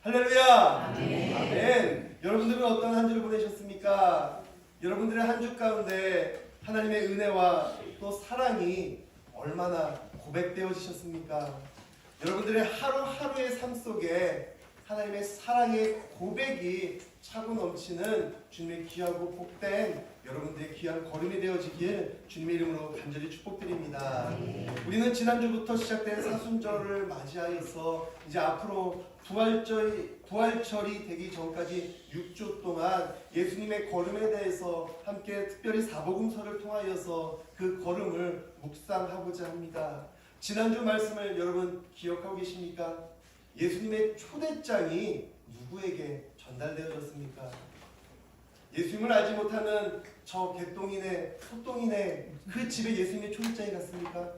할렐루야. 아멘. 아멘. 여러분들은 어떤 한 주를 보내셨습니까? 여러분들의 한 주 가운데 하나님의 은혜와 또 사랑이 얼마나 고백되어지셨습니까? 여러분들의 하루하루의 삶 속에 하나님의 사랑의 고백이 차고 넘치는 주님의 귀하고 복된 여러분들의 귀한 걸음이 되어지길 주님의 이름으로 간절히 축복드립니다. 우리는 지난주부터 시작된 사순절을 맞이하여서 이제 앞으로 부활절이 되기 전까지 6주 동안 예수님의 걸음에 대해서 함께 특별히 사복음서를 통하여서 그 걸음을 묵상하고자 합니다. 지난주 말씀을 여러분 기억하고 계십니까? 예수님의 초대장이 누구에게 전달되어졌습니까? 예수님을 알지 못하는 저 개똥이네 소똥이네 그 집에 예수님의 초대장이 갔습니까?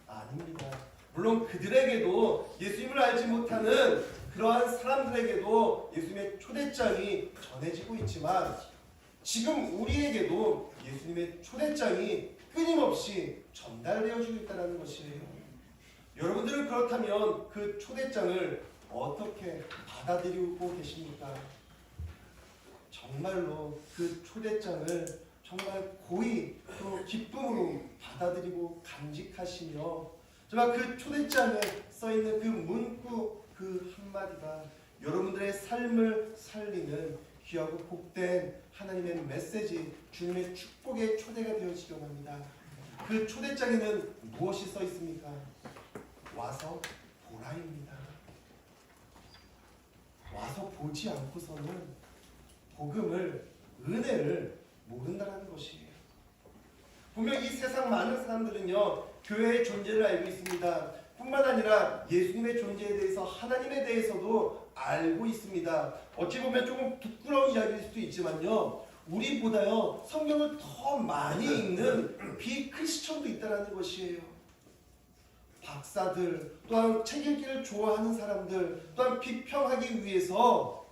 아닙니다. 물론 그들에게도 예수님을 알지 못하는 그러한 사람들에게도 예수님의 초대장이 전해지고 있지만 지금 우리에게도 예수님의 초대장이 끊임없이 전달되어지고 있다는 것이에요. 여러분들은 그렇다면 그 초대장을 어떻게 받아들이고 계십니까? 정말로 그 초대장을 정말 고이 또 기쁨으로 받아들이고 간직하시며 정말 그 초대장에 써있는 그 문구 그 한마디가 여러분들의 삶을 살리는 귀하고 복된 하나님의 메시지 주님의 축복의 초대가 되어지려 합니다. 그 초대장에는 무엇이 써 있습니까? 와서 보라입니다. 와서 보지 않고서는 복음을 은혜를 모른다는 것이에요. 분명 이 세상 많은 사람들은요 교회의 존재를 알고 있습니다. 뿐만 아니라 예수님의 존재에 대해서 하나님에 대해서도 알고 있습니다. 어찌 보면 조금 부끄러운 이야기일 수도 있지만요 우리보다요 성경을 더 많이 읽는 비크리스천도 있다는 것이에요. 박사들 또한 책 읽기를 좋아하는 사람들 또한 비평하기 위해서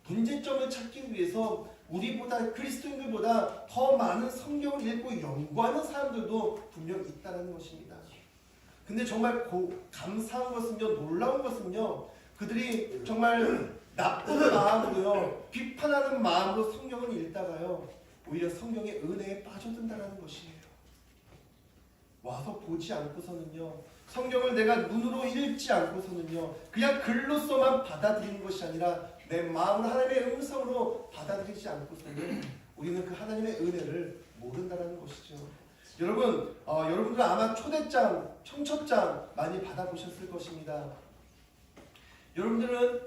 문제점을 찾기 위해서 우리보다 그리스도인들보다 더 많은 성경을 읽고 연구하는 사람들도 분명 있다는 것입니다. 근데 정말 감사한 것은요 놀라운 것은요 그들이 정말 나쁜 마음으로요 비판하는 마음으로 성경을 읽다가요 오히려 성경의 은혜에 빠져든다는 것이에요. 와서 보지 않고서는요 성경을 내가 눈으로 읽지 않고서는요 그냥 글로서만 받아들이는 것이 아니라 내 마음으로 하나님의 음성으로 받아들이지 않고서는 우리는 그 하나님의 은혜를 모른다는 것이죠. 여러분, 여러분들 아마 초대장, 청첩장 많이 받아보셨을 것입니다. 여러분들은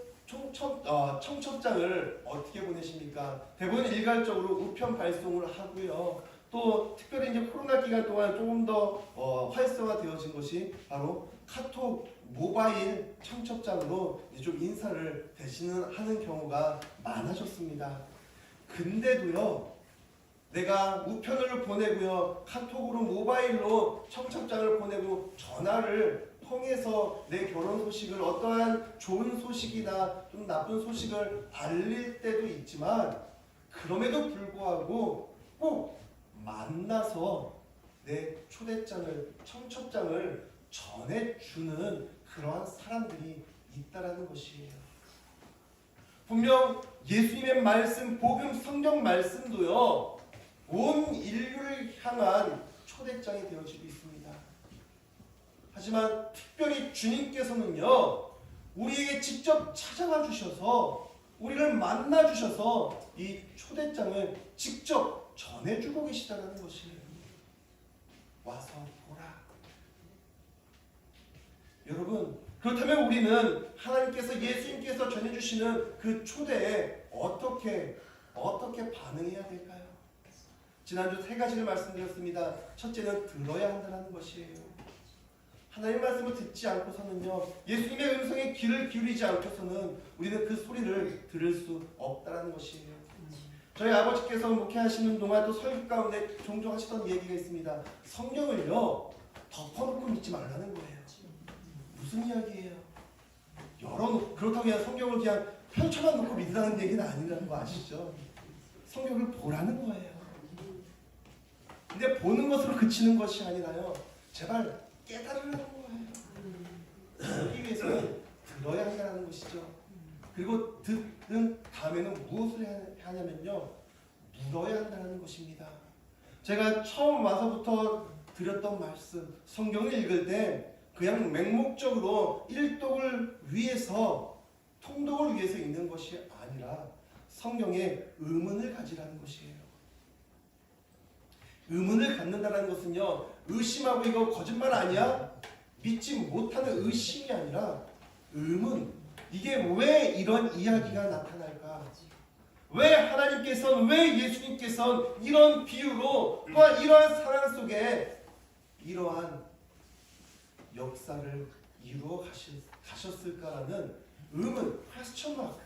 청첩장을 어떻게 보내십니까? 대부분 일괄적으로 우편 발송을 하고요. 또 특별히 이제 코로나 기간 동안 조금 더 활성화되어진 것이 바로 카톡 모바일 청첩장으로 이제 좀 인사를 하는 경우가 많아졌습니다. 근데도요, 내가 우편으로 보내고요, 카톡으로 모바일로 청첩장을 보내고 전화를 통해서 내 결혼 소식을 어떠한 좋은 소식이나 좀 나쁜 소식을 알릴 때도 있지만 그럼에도 불구하고 꼭 만나서 내 초대장을 청첩장을 전해주는 그러한 사람들이 있다라는 것이에요. 분명 예수님의 말씀, 복음, 성경 말씀도요 온 인류를 향한 초대장이 되어지고 있습니다. 하지만 특별히 주님께서는요 우리에게 직접 찾아와 주셔서 우리를 만나 주셔서 이 초대장을 직접 전해주고 계시다는 것이에요. 와서 보라. 여러분 그렇다면 우리는 하나님께서 예수님께서 전해주시는 그 초대에 어떻게 반응해야 될까요? 지난주 3가지를 말씀드렸습니다. 첫째는 들어야 한다는 것이에요. 하나님의 말씀을 듣지 않고서는요 예수님의 음성에 귀를 기울이지 않고서는 우리는 그 소리를 들을 수 없다는 것이에요. 저희 아버지께서 목회하시는 동안 또 설교 가운데 종종 하시던 얘기가 있습니다. 성경을요 덮어놓고 믿지 말라는 거예요. 무슨 이야기예요? 열어놓고 그렇다고 그냥 성경을 그냥 펼쳐만 놓고 믿으라는 얘기는 아니라는 거 아시죠? 성경을 보라는 거예요. 근데 보는 것으로 그치는 것이 아니라요 제발 깨달으라는 거예요. 그러기 위해서는 들어야 한다는 것이죠. 그리고 듣는 다음에는 무엇을 하냐면요, 물어야 한다는 것입니다. 제가 처음 와서부터 드렸던 말씀, 성경을 읽을 때 그냥 맹목적으로 일독을 위해서, 통독을 위해서 읽는 것이 아니라 성경에 의문을 가지라는 것이에요. 의문을 갖는다는 것은요, 의심하고 이거 거짓말 아니야? 믿지 못하는 의심이 아니라 의문. 이게 왜 이런 이야기가 나타날까? 왜 하나님께서는, 왜 예수님께서는 이런 비유로, 또한 이러한 사랑 속에 이러한 역사를 이루어 가셨을까라는 의문, 퀘스천 마크,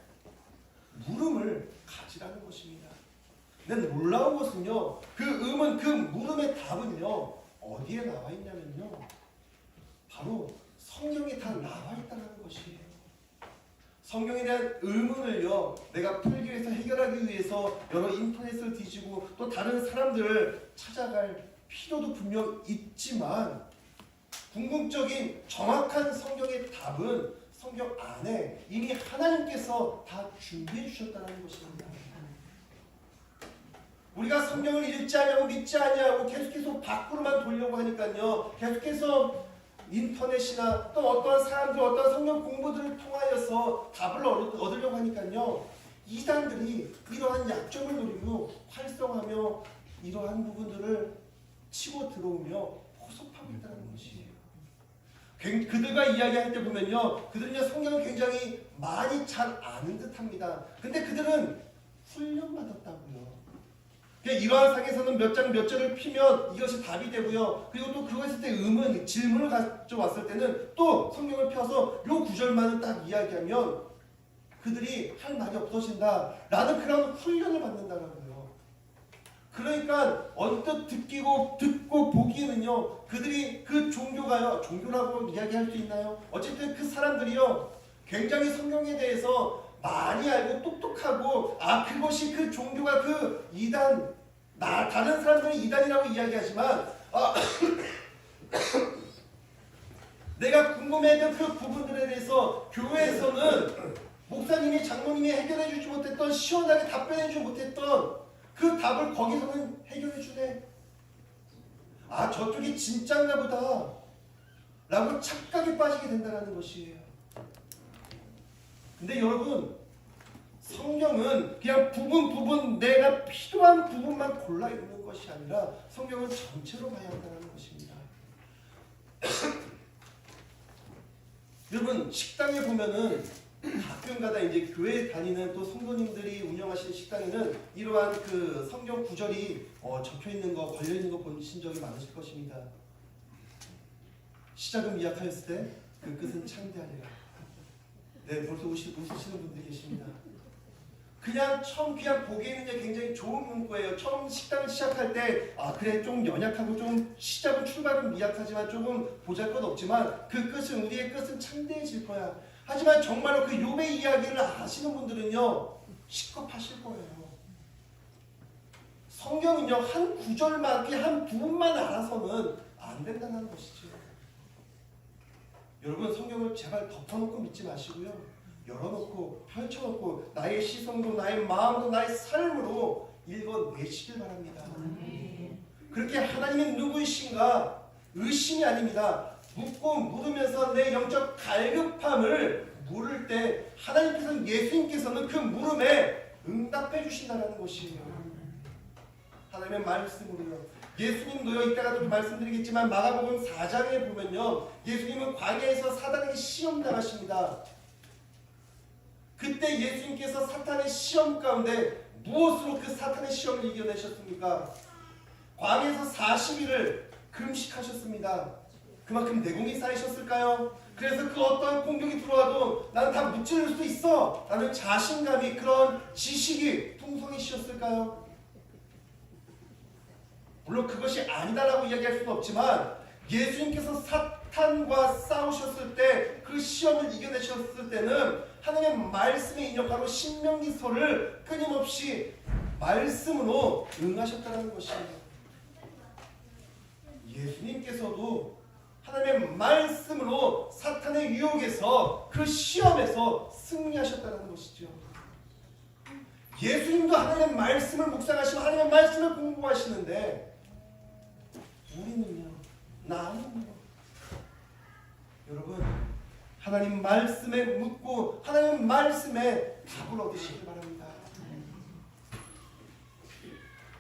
물음을 가지라는 것입니다. 근데 놀라운 것은요, 그 의문, 그 물음의 답은요, 어디에 나와 있냐면요, 바로 성경에 다 나와 있다는 것이에요. 성경에 대한 의문을요, 내가 풀기 위해서, 해결하기 위해서 여러 인터넷을 뒤지고 또 다른 사람들을 찾아갈 필요도 분명 있지만, 궁극적인 정확한 성경의 답은 성경 안에 이미 하나님께서 다 준비해 주셨다는 것입니다. 우리가 성경을 읽지 않냐고, 믿지 않냐고 계속해서 밖으로만 돌려고 하니까요, 계속해서 인터넷이나 또 어떠한 사람들, 어떠한 성경 공부들을 통하여서 답을 얻으려고 하니까요, 이단들이 이러한 약점을 노리고 활성하며 이러한 부분들을 치고 들어오며 포섭하고 있다는 것이에요. 그들과 이야기할 때 보면요, 그들은요, 성경을 굉장히 많이 잘 아는 듯합니다. 근데 그들은 훈련받았다고요. 이러한 상에서는 몇 장 몇 절을 피면 이것이 답이 되고요. 그리고 또 그것을 때 의문, 질문을 가져왔을 때는 또 성경을 펴서 요 구절만을 딱 이야기하면 그들이 할 말이 없어진다 라는 그런 훈련을 받는다고요. 그러니까 언뜻 듣고 보기에는요, 그들이 그 종교가요, 종교라고 이야기할 수 있나요? 어쨌든 그 사람들이요, 굉장히 성경에 대해서 많이 알고 똑똑하고, 그것이 그 종교가 그 이단, 다른 사람들은 이단이라고 이야기하지만 내가 궁금해했던 그 부분들에 대해서 교회에서는 목사님이, 장로님이 해결해 주지 못했던, 시원하게 답변해 주지 못했던 그 답을 거기서는 해결해 주네. 저쪽이 진짜인가 보다 라고 착각에 빠지게 된다는 것이에요. 근데 여러분, 성경은 그냥 부분 내가 필요한 부분만 골라 읽는 것이 아니라 성경은 전체로 봐야 한다는 것입니다. 여러분, 식당에 보면은 가끔가다 이제 교회 다니는 또 성도님들이 운영하시는 식당에는 이러한 그 성경 구절이 적혀 있는 거, 걸려 있는 거 보신 적이 많으실 것입니다. 시작은 미약하였을 때 그 끝은 창대하리라. 네, 벌써 웃으시는 분들 계십니다. 그냥 보기에는 굉장히 좋은 문구예요. 처음 식당을 시작할 때 그래, 좀 연약하고 좀 시작은, 출발은 미약하지만 조금 보잘것없지만 그 끝은, 우리의 끝은 창대해질 거야. 하지만 정말로 그 욥의 이야기를 아시는 분들은요, 식겁하실 거예요. 성경은요, 한 구절만, 한 부분만 알아서는 안 된다는 것이죠. 여러분, 성경을 제발 덮어놓고 믿지 마시고요, 열어놓고 펼쳐놓고 나의 시선으로, 나의 마음으로, 나의 삶으로 읽어내시길 바랍니다. 그렇게 하나님은 누구이신가? 의심이 아닙니다. 묻고 물으면서 내 영적 갈급함을 물을 때 하나님께서는, 예수님께서는 그 물음에 응답해 주신다는 것이에요. 하나님의 말씀으로요. 예수님도요, 이따가도 말씀드리겠지만 마가복음 4장에 보면요, 예수님은 광야에서 사단에게 시험 당하십니다. 그때 예수님께서 사탄의 시험 가운데 무엇으로 그 사탄의 시험을 이겨내셨습니까? 광야에서 40일을 금식하셨습니다. 그만큼 내공이 쌓이셨을까요? 그래서 그 어떤 공격이 들어와도 나는 다 무찌를 수 있어 라는 자신감이, 그런 지식이 풍성해지셨을까요? 물론 그것이 아니다라고 이야기할 수는 없지만, 예수님께서 사탄과 싸우셨을 때, 그 시험을 이겨내셨을 때는 하나님의 말씀의 인용, 바로 신명기서를 끊임없이 말씀으로 응하셨다는 것입니다. 예수님께서도 하나님의 말씀으로 사탄의 유혹에서 그 시험에서 승리하셨다는 것이죠. 예수님도 하나님의 말씀을 묵상하시고 하나님의 말씀을 공부하시는데 우리는요, 나는요. 여러분, 하나님 말씀에 묻고 하나님 말씀에 답을 얻으시길 바랍니다.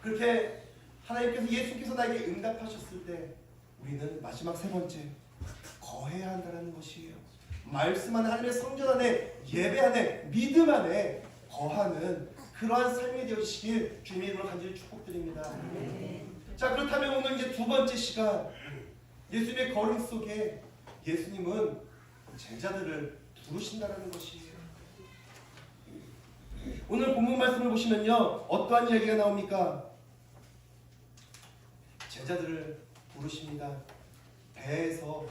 그렇게 하나님께서 예수님께서 나에게 응답하셨을 때 우리는 마지막 세 번째 거해야 한다는 것이에요. 말씀 안에 하나님의 성전 안에 예배 안에 믿음 안에 거하는 그러한 삶이 되어주시길 주님의 이름으로 간절히 축복드립니다. 자, 그렇다면 오늘 이제 두 번째 시간 예수님의 걸음 속에 예수님은 제자들을 부르신다는 것이에요. 오늘 본문 말씀을 보시면요, 어떠한 이야기가 나옵니까? 제자들을 부르십니다. 배에서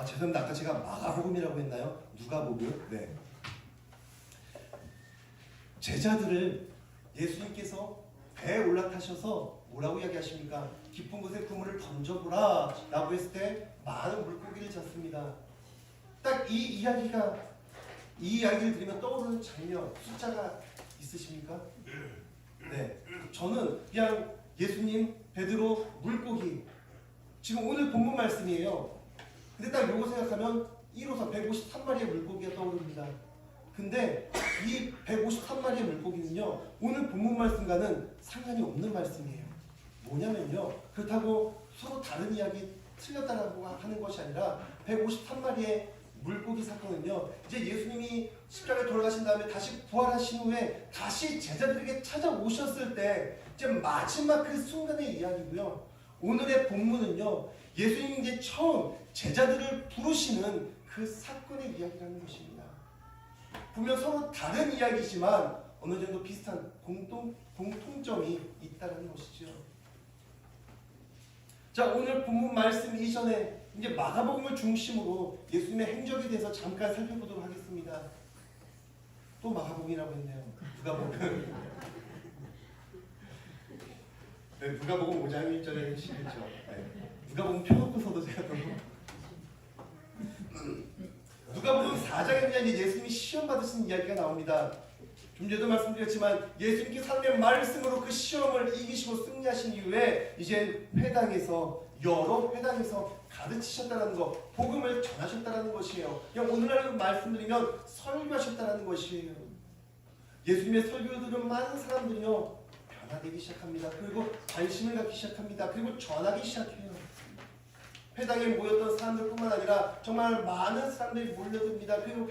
죄송합니다. 아까 제가 마가복음이라고 했나요? 누가복음? 네. 제자들을 예수님께서 배에 올라타셔서 뭐라고 이야기하십니까? 깊은 곳에 그물을 던져보라 라고 했을 때 많은 물고기를 잡습니다. 딱 이 이야기를 들으면 떠오르는 장면, 숫자가 있으십니까? 네. 저는 그냥 예수님, 베드로, 물고기, 지금 오늘 본문 말씀이에요. 근데 딱 요거 생각하면 1호선 153마리의 물고기가 떠오릅니다. 근데 이 153마리의 물고기는요, 오늘 본문 말씀과는 상관이 없는 말씀이에요. 뭐냐면요, 그렇다고 서로 다른 이야기 틀렸다라고 하는 것이 아니라 153마리의 물고기 사건은요, 이제 예수님이 십자가에 돌아가신 다음에 다시 부활하신 후에 다시 제자들에게 찾아오셨을 때 이제 마지막 그 순간의 이야기고요. 오늘의 본문은요, 예수님이 이제 처음 제자들을 부르시는 그 사건의 이야기라는 것입니다. 분명 서로 다른 이야기지만 어느 정도 비슷한 공통점이 있다는 것이죠. 자, 오늘 본문 말씀 이전에 이제 마가복음을 중심으로 예수님의 행적에 대해서 잠깐 살펴보도록 하겠습니다. 또 마가복음이라고 했네요. 누가복음. 네, 누가복음 5장 1절에 해주시겠죠. 네. 누가복음 펴놓고서도 제가 너무 누가복음 4장에 그냥 예수님이 시험 받으신 이야기가 나옵니다. 좀 전에도 말씀드렸지만 예수님께서 하나님의 말씀으로 그 시험을 이기시고 승리하신 이후에 이제 여러 회당에서 가르치셨다는 것, 복음을 전하셨다는 것이에요. 그냥 오늘날 말씀드리면 설교하셨다는 것이에요. 예수님의 설교를 들은 많은 사람들이요, 변화되기 시작합니다. 그리고 관심을 갖기 시작합니다. 그리고 전하기 시작해요. 회당에 모였던 사람들뿐만 아니라 정말 많은 사람들이 몰려듭니다. 그리고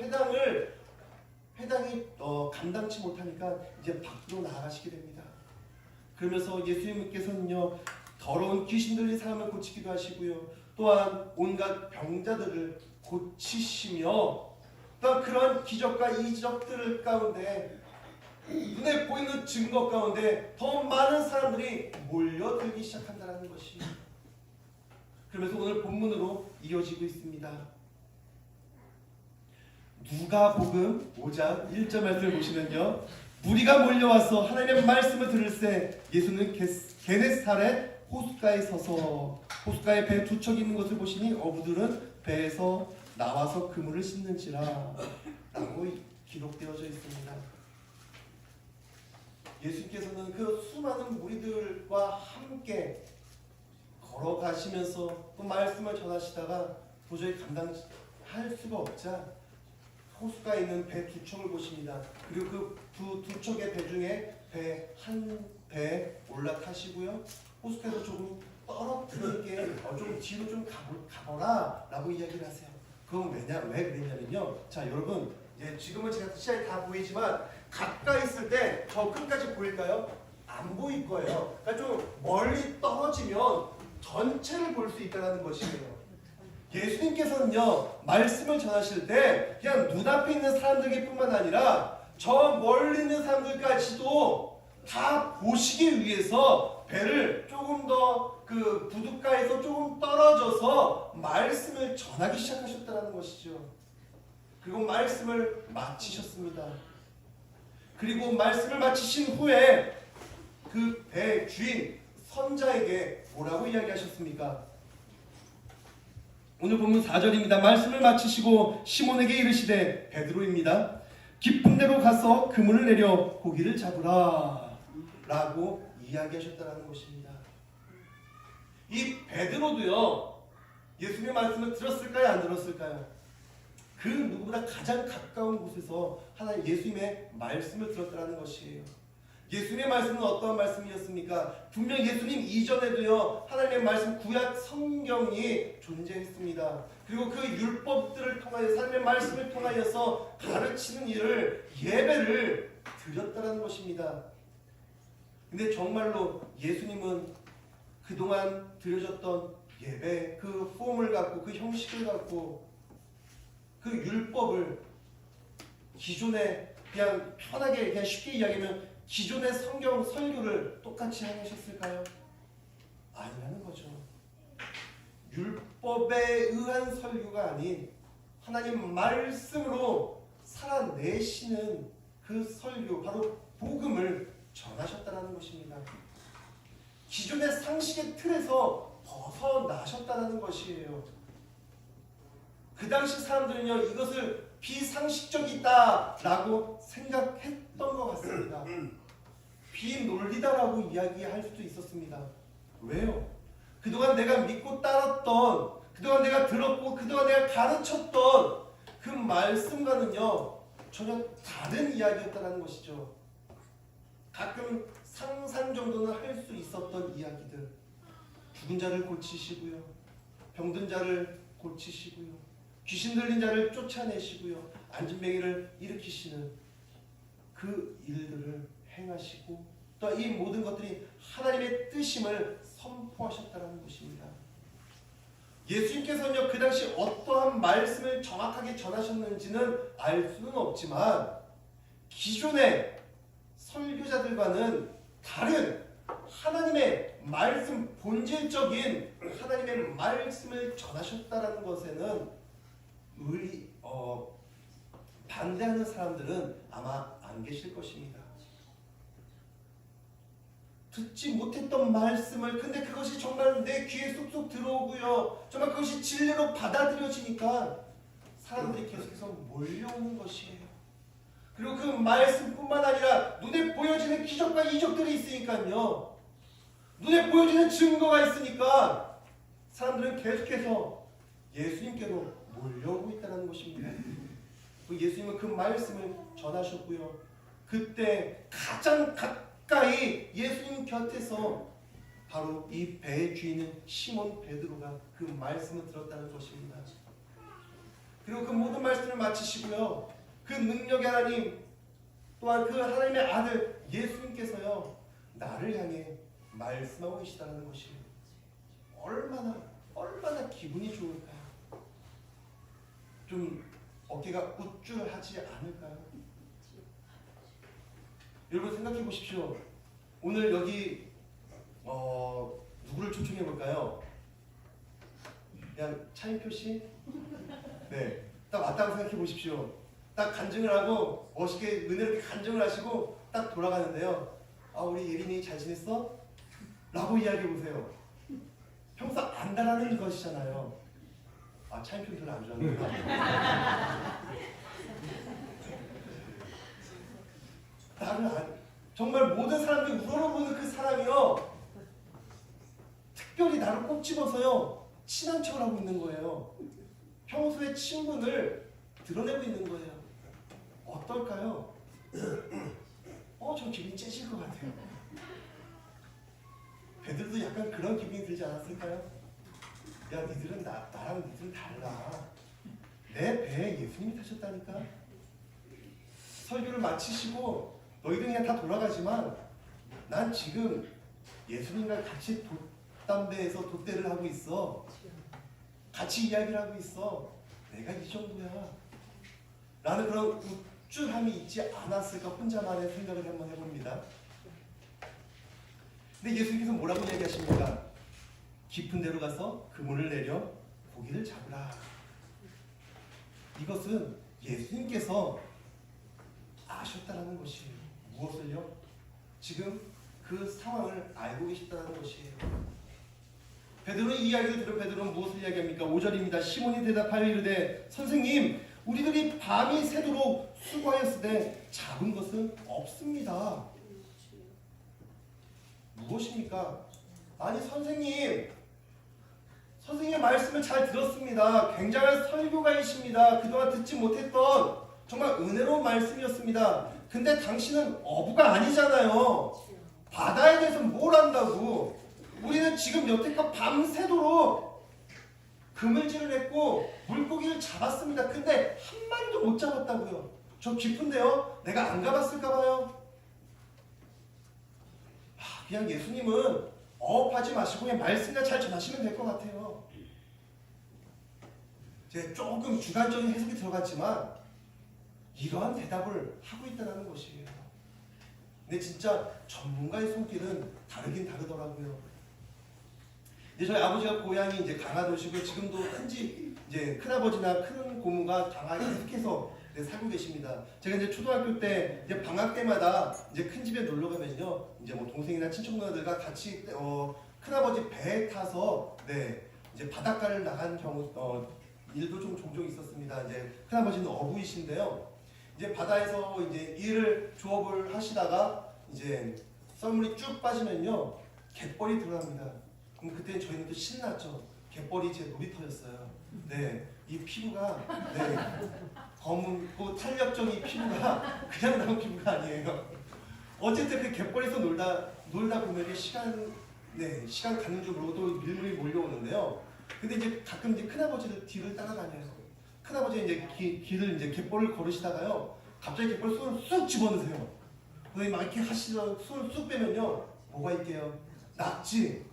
회당이 감당치 못하니까 이제 밖으로 나가시게 됩니다. 그러면서 예수님께서는요, 더러운 귀신 들린 사람을 고치기도 하시고요, 또한 온갖 병자들을 고치시며, 또한 그런 기적과 이적들 가운데, 눈에 보이는 증거 가운데 더 많은 사람들이 몰려들기 시작한다는 것이, 그러면서 오늘 본문으로 이어지고 있습니다. 누가복음 5장 1절 말씀을 보시면요, 무리가 몰려와서 하나님의 말씀을 들을새 예수는 게네사렛 호숫가에 서서 호숫가에 배 두 척 있는 것을 보시니 어부들은 배에서 나와서 그물을 씻는지라 라고 기록되어져 있습니다. 예수님께서는 그 수많은 무리들과 함께 걸어가시면서 또 말씀을 전하시다가 도저히 감당할 수가 없자 호숫가에 있는 배 두 척을 보십니다. 그리고 그 두 척의 배 중에 한 배에 올라타시고요, 호숫가에서 조금 떨어뜨리게 좀 뒤로 좀 가보라 라고 이야기를 하세요. 그건 왜 그랬냐면요, 자 여러분, 지금은 제가 시야에 다 보이지만 가까이 있을 때 저 끝까지 보일까요? 안 보일 거예요. 그러니까 좀 멀리 떨어지면 전체를 볼 수 있다는 것이에요. 예수님께서는요, 말씀을 전하실 때 그냥 눈앞에 있는 사람들뿐만 아니라 저 멀리 있는 사람들까지도 다 보시기 위해서 배를 조금 더 그 부둣가에서 조금 떨어져서 말씀을 전하기 시작하셨다는 것이죠. 그리고 말씀을 마치셨습니다. 그리고 말씀을 마치신 후에 그 배 주인 선자에게 뭐라고 이야기하셨습니까? 오늘 본문 4절입니다. 말씀을 마치시고 시몬에게 이르시되 베드로입니다. 깊은 데로 가서 그물을 내려 고기를 잡으라 라고 이야기하셨다는 것입니다. 이 베드로도요, 예수님의 말씀을 들었을까요? 안 들었을까요? 그 누구보다 가장 가까운 곳에서 하나님 예수님의 말씀을 들었다는 것이에요. 예수님의 말씀은 어떠한 말씀이었습니까? 분명 예수님 이전에도요, 하나님의 말씀 구약 성경이 존재했습니다. 그리고 그 율법들을 통하여 하나님의 말씀을 통하여서 가르치는 일을, 예배를 드렸다는 것입니다. 근데 정말로 예수님은 그동안 드려졌던 예배, 그 폼을 갖고, 그 형식을 갖고, 그 율법을 기존에 그냥 편하게, 그냥 쉽게 이야기하면 기존의 성경 설교를 똑같이 하셨을까요? 아니라는 거죠. 율법에 의한 설교가 아닌 하나님 말씀으로 살아내시는 그 설교, 바로 복음을 전하셨다는 것입니다. 기존의 상식의 틀에서 벗어나셨다는 것이에요. 그 당시 사람들은요, 이것을 비상식적이다라고 생각했던 것 같습니다. 비논리다라고 이야기할 수도 있었습니다. 왜요? 그동안 내가 믿고 따랐던, 그동안 내가 들었고, 그동안 내가 가르쳤던 그 말씀과는요, 전혀 다른 이야기였다는 것이죠. 가끔 상상 정도는 할 수 있었던 이야기들, 죽은 자를 고치시고요, 병든 자를 고치시고요, 귀신 들린 자를 쫓아내시고요, 안진뱅이를 일으키시는 그 일들을 행하시고, 또 이 모든 것들이 하나님의 뜻임을 선포하셨다는 것입니다. 예수님께서는요, 그 당시 어떠한 말씀을 정확하게 전하셨는지는 알 수는 없지만 기존의 설교자들과는 다른 하나님의 말씀, 본질적인 하나님의 말씀을 전하셨다는 것에는 반대하는 사람들은 아마 안 계실 것입니다. 듣지 못했던 말씀을, 근데 그것이 정말 내 귀에 쏙쏙 들어오고요, 정말 그것이 진리로 받아들여지니까 사람들이 계속해서 몰려오는 것이에요. 그리고 그 말씀뿐만 아니라 눈에 보여지는 기적과 이적들이 있으니까요, 눈에 보여지는 증거가 있으니까 사람들은 계속해서 예수님께로 몰려오고 있다는 것입니다. 예수님은 그 말씀을 전하셨고요, 그때 가장 가까이 예수님 곁에서 바로 이 배의 주인은 시몬 베드로가 그 말씀을 들었다는 것입니다. 그리고 그 모든 말씀을 마치시고요, 그 능력의 하나님, 또한 그 하나님의 아들 예수님께서요, 나를 향해 말씀하고 계시다는 것이에요. 얼마나 기분이 좋을까요? 좀 어깨가 우쭐하지 않을까요? 여러분 생각해 보십시오. 오늘 여기 누구를 초청해 볼까요? 그냥 차인표 씨? 네, 딱 맞다고 생각해 보십시오. 딱 간증을 하고 멋있게 은혜롭게 간증을 하시고 딱 돌아가는데요, 아, 우리 예린이 잘 지냈어? 라고 이야기해 보세요. 평소 안다라는 것이잖아요. 아, 차인표 별로 안 좋아하는구나. 정말 모든 사람들이 우러러보는 그 사람이요, 특별히 나를 꼭 집어서요 친한 척을 하고 있는 거예요. 평소의 친분을 드러내고 있는 거예요. 어떨까요? 좀 기분이 째질 것 같아요. 배들도 약간 그런 기분이 들지 않았을까요? 야, 니들은 나랑 니들은 달라. 내 배에 예수님이 타셨다니까. 설교를 마치시고 너희들 그냥 다 돌아가지만 난 지금 예수님과 같이 돛담배에서 돛대를 하고 있어. 같이 이야기를 하고 있어. 내가 이 정도야. 라는 그런 우쭐함이 있지 않았을까, 혼자만의 생각을 한번 해봅니다. 근데 예수님께서 뭐라고 이야기하십니까? 깊은 데로 가서 그물을 내려 고기를 잡으라. 이것은 예수님께서 아셨다는 것이에요. 무엇을요? 지금 그 상황을 알고 계셨다는 것이에요. 베드로의 이야기를 들은 베드로는 무엇을 이야기합니까? 5절입니다. 시몬이 대답하여 이르되 선생님 우리들이 밤이 새도록 수고하였으되 잡은 것은 없습니다. 무엇입니까? 아니 선생님 말씀을 잘 들었습니다. 굉장한 설교가이십니다. 그동안 듣지 못했던 정말 은혜로운 말씀이었습니다. 근데 당신은 어부가 아니잖아요. 바다에 대해서 뭘 안다고. 우리는 지금 여태껏 밤새도록 그물질을 했고 물고기를 잡았습니다. 근데 한 마리도 못 잡았다고요. 저 깊은데요? 내가 안 가봤을까봐요. 그냥 예수님은 어업하지 마시고 그냥 말씀만 잘 전하시면 될 것 같아요. 제가 조금 주관적인 해석이 들어갔지만 이러한 대답을 하고 있다는 것이에요. 근데 진짜 전문가의 손길은 다르긴 다르더라고요. 이제 저희 아버지가 고향이 이제 강화도시고 지금도 현지 이제 큰아버지나 큰 고모가 강화에 계속해서 살고 계십니다. 제가 이제 초등학교 때 이제 방학 때마다 이제 큰 집에 놀러 가면요, 이제 뭐 동생이나 친척 누나들과 같이 큰아버지 배에 타서 이제 바닷가를 나간 경우 일도 좀 종종 있었습니다. 이제 큰아버지는 어부이신데요. 이제 바다에서 이제 일을 조업을 하시다가 이제 썰물이 쭉 빠지면요 갯벌이 들어갑니다. 그럼 그때 저희는 또 신났죠. 갯벌이 제 놀이터였어요. 이 피부가 검은고 탄력적인 이 피부가 그냥 나온 피부가 아니에요. 어쨌든 그 갯벌에서 놀다 보면 시간 가는 줄 모르고 또 밀물이 몰려오는데요. 근데 이제 가끔 이제 큰아버지를 뒤를 따라다녀요. 큰아버지 이제 길을 이제 갯벌을 걸으시다가요, 갑자기 갯벌 손을 쑥 집어넣으세요. 근데 막 이렇게 하시다 손을 쑥 빼면요, 뭐가 있게요? 낙지.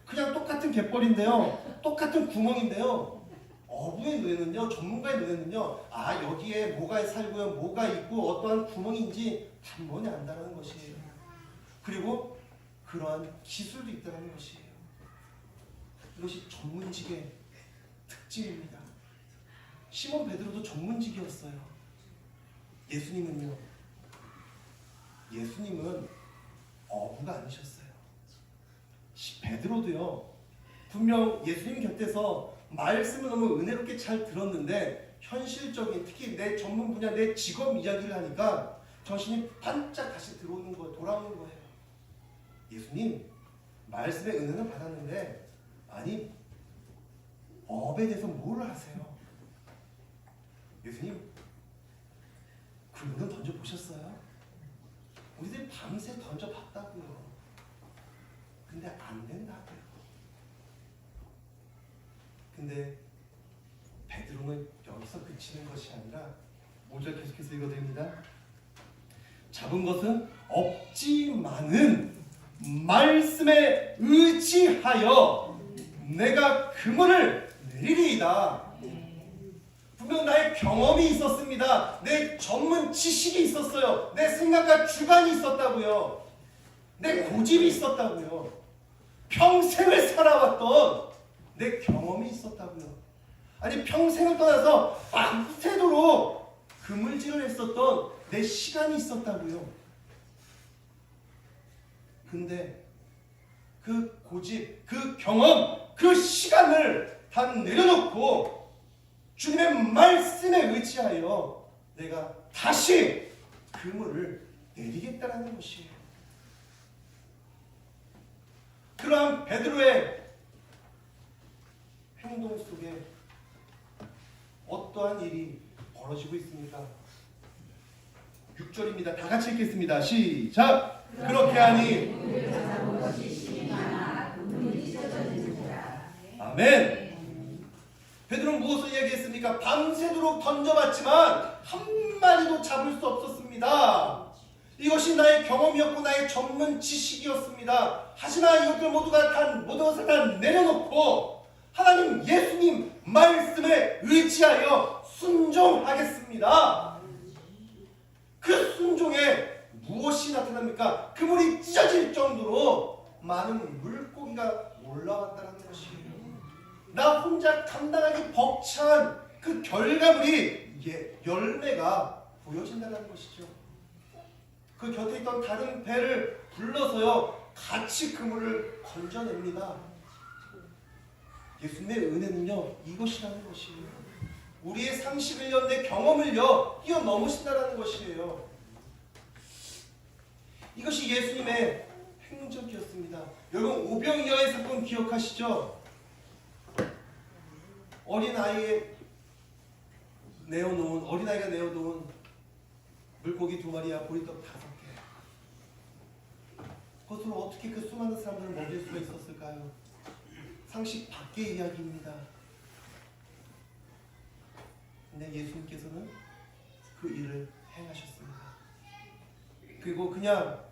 그냥 똑같은 갯벌인데요, 똑같은 구멍인데요. 어부의 눈에는요, 전문가의 눈에는요, 여기에 뭐가 살고요, 뭐가 있고 어떠한 구멍인지 단번에 안다는 것이에요. 그리고 그러한 기술도 있다는 것이에요. 이것이 전문직의 특징입니다. 시몬 베드로도 전문직이었어요. 예수님은 어부가 아니셨어요. 베드로도요, 분명 예수님 곁에서 말씀을 너무 은혜롭게 잘 들었는데 현실적인, 특히 내 전문 분야, 내 직업 이야기를 하니까 정신이 반짝 다시 돌아오는 거예요. 예수님 말씀의 은혜는 받았는데 업에 대해서 뭘 하세요? 예수님 굴문을 던져보셨어요? 우리들 밤새 던져봤다고요. 근데 안 된다고요. 근데 베드로는 여기서 그치는 것이 아니라 5절 계속해서 읽어드립니다. 잡은 것은 없지만은 말씀에 의지하여 내가 그물을 내리리이다. 분명 나의 경험이 있었습니다. 내 전문 지식이 있었어요. 내 생각과 주관이 있었다고요. 내 고집이 있었다고요. 평생을 살아왔던 내 경험이 있었다고요. 아니 평생을 떠나서 밤새도록 그물질을 했었던 내 시간이 있었다고요. 근데 그 고집, 그 경험, 그 시간을 다 내려놓고 주님의 말씀에 의지하여 내가 다시 그물을 내리겠다는 것이에요. 그러한 베드로의 행동 속에 어떠한 일이 벌어지고 있습니까? 6절입니다. 다 같이 읽겠습니다. 시작! 그렇게 하니 아멘. 베드로는 무엇을 얘기했습니까? 밤새도록 던져봤지만 한 마리도 잡을 수 없었습니다. 이것이 나의 경험이었고 나의 전문 지식이었습니다. 하지만 이것들 모든 것을 다 내려놓고 하나님 예수님 말씀에 의지하여 순종하겠습니다. 그 순종에 무엇이 나타납니까? 그물이 찢어질 정도로 많은 물고기가 올라왔다는 것이에요. 나 혼자 감당하기 벅찬 그 결과물이 열매가 보여진다는 것이죠. 그 곁에 있던 다른 배를 불러서요 같이 그물을 건져냅니다. 예수님의 은혜는요, 이것이라는 것이에요. 우리의 상식을 내 경험을요, 뛰어넘으신다라는 것이에요. 이것이 예수님의 행적이었습니다. 여러분, 오병이어의 사건 기억하시죠? 어린아이가 내어놓은 물고기 2마리와 보리떡 5개. 그것으로 어떻게 그 수많은 사람들을 먹일 수가 있었을까요? 상식 밖의 이야기입니다. 근데 예수님께서는 그 일을 행하셨습니다. 그리고 그냥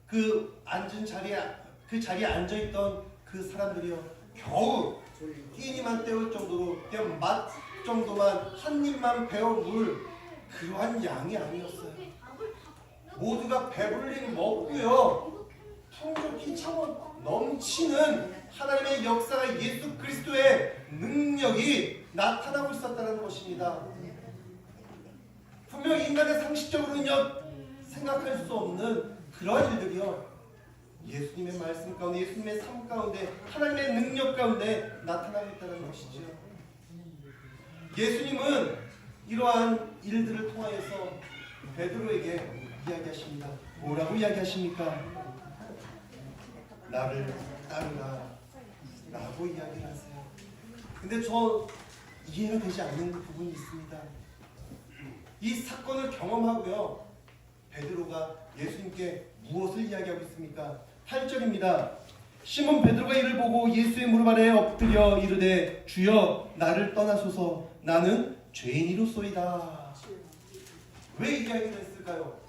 그 자리에 앉아있던 그 사람들이요, 겨우 끼니만 때울 정도로 그냥 맛 정도만 한 입만 베어 물, 그러한 양이 아니었어요. 모두가 배불리 먹고요, 풍족히 차고 넘치는 하나님의 역사가, 예수 그리스도의 능력이 나타나고 있었다는 것입니다. 분명 인간의 상식적으로는요, 생각할 수 없는 그런 일들이요, 예수님의 말씀 가운데, 예수님의 삶 가운데, 하나님의 능력 가운데 나타나고 있다는 것이죠. 예수님은 이러한 일들을 통하여서 베드로에게 이야기하십니다. 뭐라고 이야기하십니까? 나를 따르라 라고 이야기를 하세요. 근데 저 이해가 되지 않는 부분이 있습니다. 이 사건을 경험하고요, 베드로가 예수님께 무엇을 이야기하고 있습니까? 8절입니다. 시몬 베드로가 이를 보고 예수의 무릎 아래에 엎드려 이르되, 주여 나를 떠나소서, 나는 죄인이로소이다. 왜 이 이야기를 했을까요?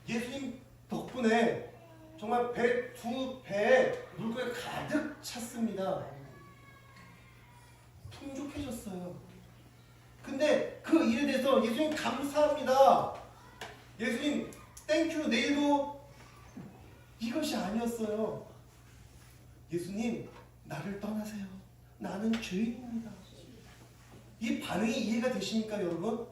예수님 덕분에 정말 두 배에 물고기가 가득 찼습니다. 풍족해졌어요. 근데 그 일에 대해서 예수님 감사합니다, 예수님 땡큐, 내일도, 이것이 아니었어요. 예수님 나를 떠나세요, 나는 죄인입니다. 이 반응이 이해가 되십니까, 여러분?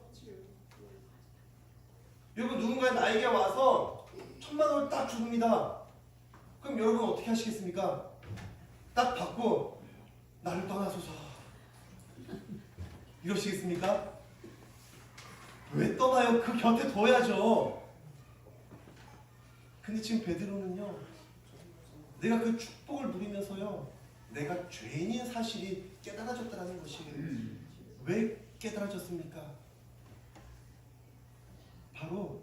여러분, 누군가 나에게 와서 1,000,000원을 딱 줍니다. 그럼 여러분 어떻게 하시겠습니까? 딱 받고 나를 떠나소서 이러시겠습니까? 왜 떠나요? 그 곁에 둬야죠. 근데 지금 베드로는요, 내가 그 축복을 누리면서요, 내가 죄인인 사실이 깨달아졌다는 것이에요. 왜 깨달아졌습니까? 바로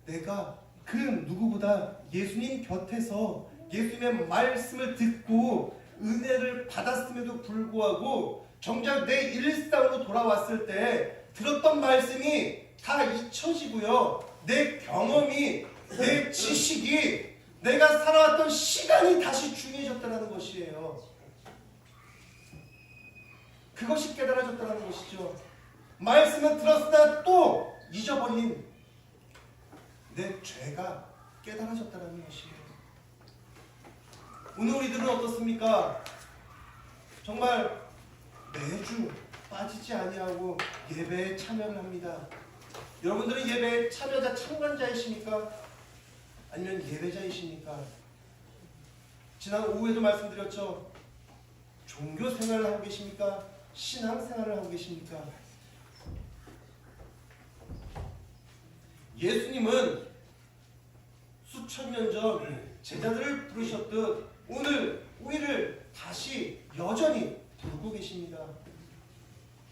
내가 그 누구보다 예수님 곁에서 예수님의 말씀을 듣고 은혜를 받았음에도 불구하고 정작 내 일상으로 돌아왔을 때 들었던 말씀이 다 잊혀지고요, 내 경험이, 내 지식이, 내가 살아왔던 시간이 다시 중요해졌다는 것이에요. 그것이 깨달아졌다는 것이죠. 말씀은 들었으나 또 잊어버린 내 죄가 깨달아졌다는 것이에요. 오늘 우리들은 어떻습니까? 정말 매주 빠지지 아니하고 예배에 참여를 합니다. 여러분들은 예배에 참관자이십니까? 아니면 예배자이십니까? 지난 오후에도 말씀드렸죠. 종교 생활을 하고 계십니까? 신앙 생활을 하고 계십니까? 예수님은 수천 년 전 제자들을 부르셨듯 오늘 우리를 다시 여전히 부르고 계십니다.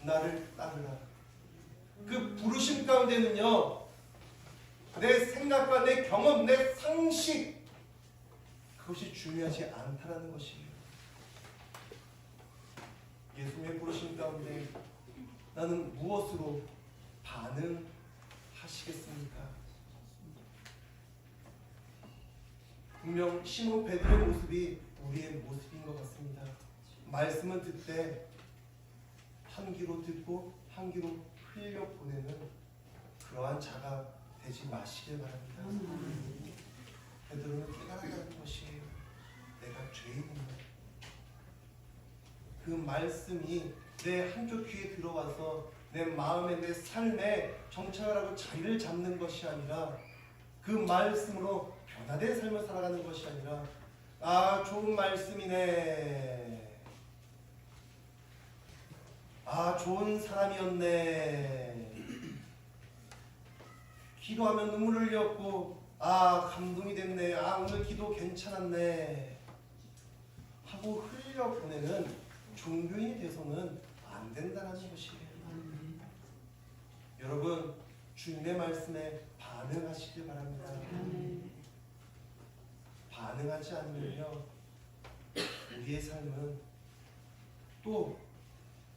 나를 따르라. 그 부르심 가운데는요, 내 생각과 내 경험, 내 상식, 그것이 중요하지 않다라는 것이에요. 예수님의 부르심 가운데 나는 무엇으로 반응하시겠습니까? 분명 시몬 베드로의 모습이 우리의 모습인 것 같습니다. 말씀은 듣되 한 귀로 듣고 한 귀로 흘려보내는 그러한 자가 되지 마시길 바랍니다. 베드로는 깨달았다는 것이에요. 내가 죄인입니다. 그 말씀이 내 한쪽 귀에 들어와서 내 마음에, 내 삶에 정착을 하고 자리를 잡는 것이 아니라, 그 말씀으로 변화된 삶을 살아가는 것이 아니라, 아, 좋은 말씀이네, 아, 좋은 사람이었네. 기도하면 눈물을 흘렸고, 아, 감동이 됐네. 아, 오늘 기도 괜찮았네. 하고 흘려보내는 종교인이 돼서는 안 된다는 것이에요. 여러분, 주님의 말씀에 반응하시길 바랍니다. 반응하지 않으면요, 우리의 삶은 또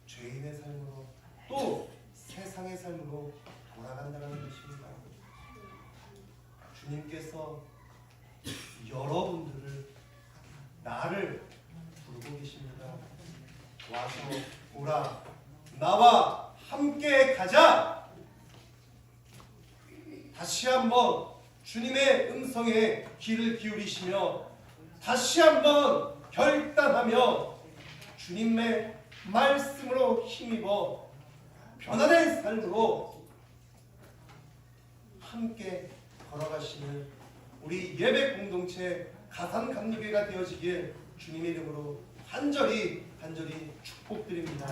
죄인의 삶으로, 또 세상의 삶으로 돌아간다는 것입니다. 주님께서 여러분들을, 나를 부르고 계십니다. 와서 오라, 나와 함께 가자. 다시 한번 주님의 음성에 귀를 기울이시며 다시 한번 결단하며 주님의 말씀으로 힘입어 변화된 삶으로 함께 걸어가시는 우리 예배 공동체 가산 감리교회가 되어지길 주님의 이름으로 간절히 축복드립니다.